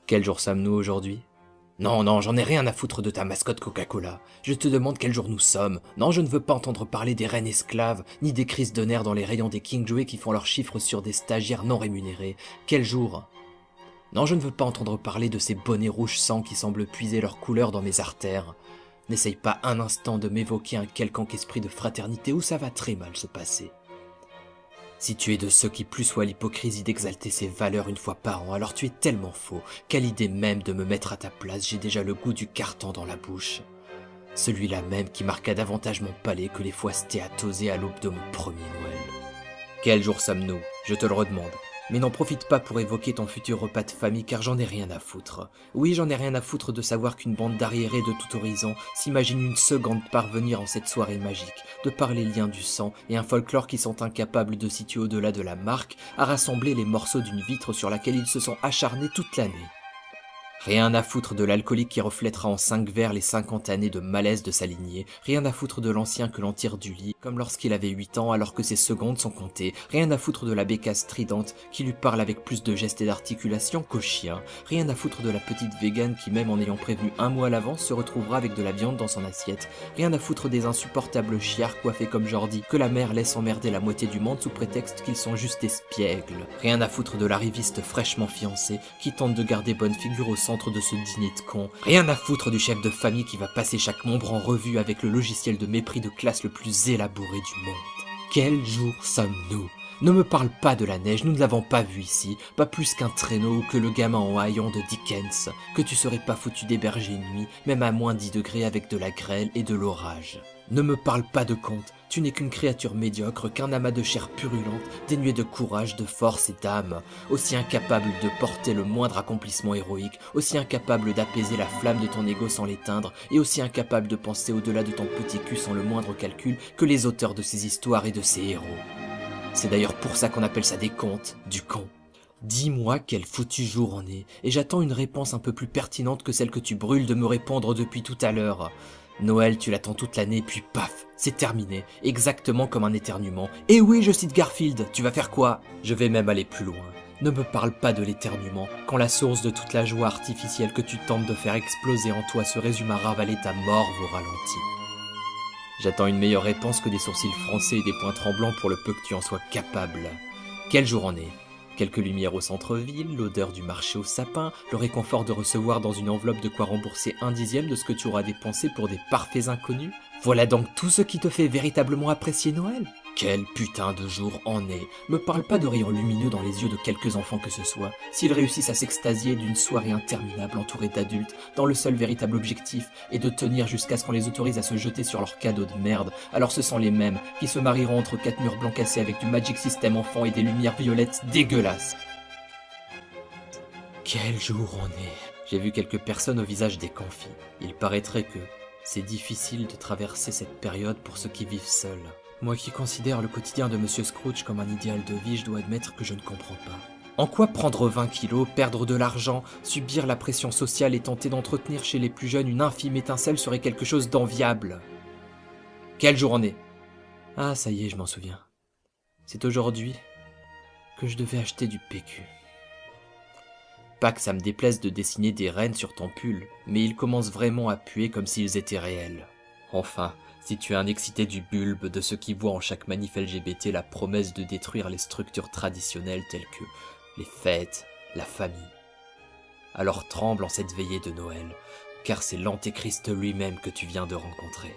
Quel jour sommes-nous aujourd'hui? Non, non, j'en ai rien à foutre de ta mascotte Coca-Cola. Je te demande quel jour nous sommes. Non, je ne veux pas entendre parler des reines esclaves, ni des crises de nerfs dans les rayons des Kingjoy qui font leurs chiffres sur des stagiaires non rémunérés. Quel jour? Non, je ne veux pas entendre parler de ces bonnets rouges sang qui semblent puiser leur couleur dans mes artères. N'essaye pas un instant de m'évoquer un quelconque esprit de fraternité ou ça va très mal se passer. Si tu es de ceux qui plus soient l'hypocrisie d'exalter ses valeurs une fois par an, alors tu es tellement faux qu'à l'idée même de me mettre à ta place, j'ai déjà le goût du carton dans la bouche. Celui-là même qui marqua davantage mon palais que les fois stéatosées à l'aube de mon premier Noël. Quel jour sommes-nous? Je te le redemande. Mais n'en profite pas pour évoquer ton futur repas de famille car j'en ai rien à foutre. Oui, j'en ai rien à foutre de savoir qu'une bande d'arriérés de tout horizon s'imagine une seconde parvenir en cette soirée magique, de par les liens du sang et un folklore qui sont incapables de situer au-delà de la marque, à rassembler les morceaux d'une vitre sur laquelle ils se sont acharnés toute l'année. Rien à foutre de l'alcoolique qui reflètera en 5 verres les 50 années de malaise de sa lignée, rien à foutre de l'ancien que l'on tire du lit, comme lorsqu'il avait 8 ans alors que ses secondes sont comptées, rien à foutre de la bécasse stridente qui lui parle avec plus de gestes et d'articulation qu'au chien, rien à foutre de la petite végane qui même en ayant prévenu un mois à l'avance se retrouvera avec de la viande dans son assiette, rien à foutre des insupportables chiards coiffés comme Jordi que la mère laisse emmerder la moitié du monde sous prétexte qu'ils sont juste espiègles, rien à foutre de l'arriviste fraîchement fiancé qui tente de garder bonne figure au centre de ce dîner de cons. Rien à foutre du chef de famille qui va passer chaque membre en revue avec le logiciel de mépris de classe le plus élaboré du monde. Quel jour sommes-nous? Ne me parle pas de la neige, nous ne l'avons pas vu ici, pas plus qu'un traîneau ou que le gamin en haillons de Dickens, que tu serais pas foutu d'héberger une nuit, même à moins 10 degrés avec de la grêle et de l'orage. Ne me parle pas de conte, tu n'es qu'une créature médiocre, qu'un amas de chair purulente, dénué de courage, de force et d'âme, aussi incapable de porter le moindre accomplissement héroïque, aussi incapable d'apaiser la flamme de ton ego sans l'éteindre, et aussi incapable de penser au-delà de ton petit cul sans le moindre calcul que les auteurs de ces histoires et de ces héros. C'est d'ailleurs pour ça qu'on appelle ça des contes, du con. Dis-moi quel foutu jour on est, et j'attends une réponse un peu plus pertinente que celle que tu brûles de me répondre depuis tout à l'heure. Noël, tu l'attends toute l'année, puis paf, c'est terminé, exactement comme un éternuement. Et oui, je cite Garfield, tu vas faire quoi? Je vais même aller plus loin. Ne me parle pas de l'éternuement, quand la source de toute la joie artificielle que tu tentes de faire exploser en toi se résume à ravaler ta mort au ralenti. J'attends une meilleure réponse que des sourcils froncés et des poings tremblants pour le peu que tu en sois capable. Quel jour en est? Quelques lumières au centre-ville, l'odeur du marché au sapin, le réconfort de recevoir dans une enveloppe de quoi rembourser 1/10 de ce que tu auras dépensé pour des parfaits inconnus? Voilà donc tout ce qui te fait véritablement apprécier Noël? Quel putain de jour en est? Me parle pas de rayons lumineux dans les yeux de quelques enfants que ce soit. S'ils réussissent à s'extasier d'une soirée interminable entourée d'adultes, dont le seul véritable objectif est de tenir jusqu'à ce qu'on les autorise à se jeter sur leurs cadeaux de merde, alors ce sont les mêmes qui se marieront entre 4 murs blancs cassés avec du Magic System enfant et des lumières violettes dégueulasses. Quel jour on est? J'ai vu quelques personnes au visage déconfit. Il paraîtrait que c'est difficile de traverser cette période pour ceux qui vivent seuls. Moi qui considère le quotidien de Monsieur Scrooge comme un idéal de vie, je dois admettre que je ne comprends pas. En quoi prendre 20 kilos, perdre de l'argent, subir la pression sociale et tenter d'entretenir chez les plus jeunes une infime étincelle serait quelque chose d'enviable? Quelle journée? Ah, ça y est, je m'en souviens. C'est aujourd'hui que je devais acheter du PQ. Pas que ça me déplaise de dessiner des rennes sur ton pull, mais ils commencent vraiment à puer comme s'ils étaient réels. Enfin, si tu es un excité du bulbe, de ceux qui voient en chaque manif LGBT la promesse de détruire les structures traditionnelles telles que les fêtes, la famille, alors tremble en cette veillée de Noël, car c'est l'antéchrist lui-même que tu viens de rencontrer.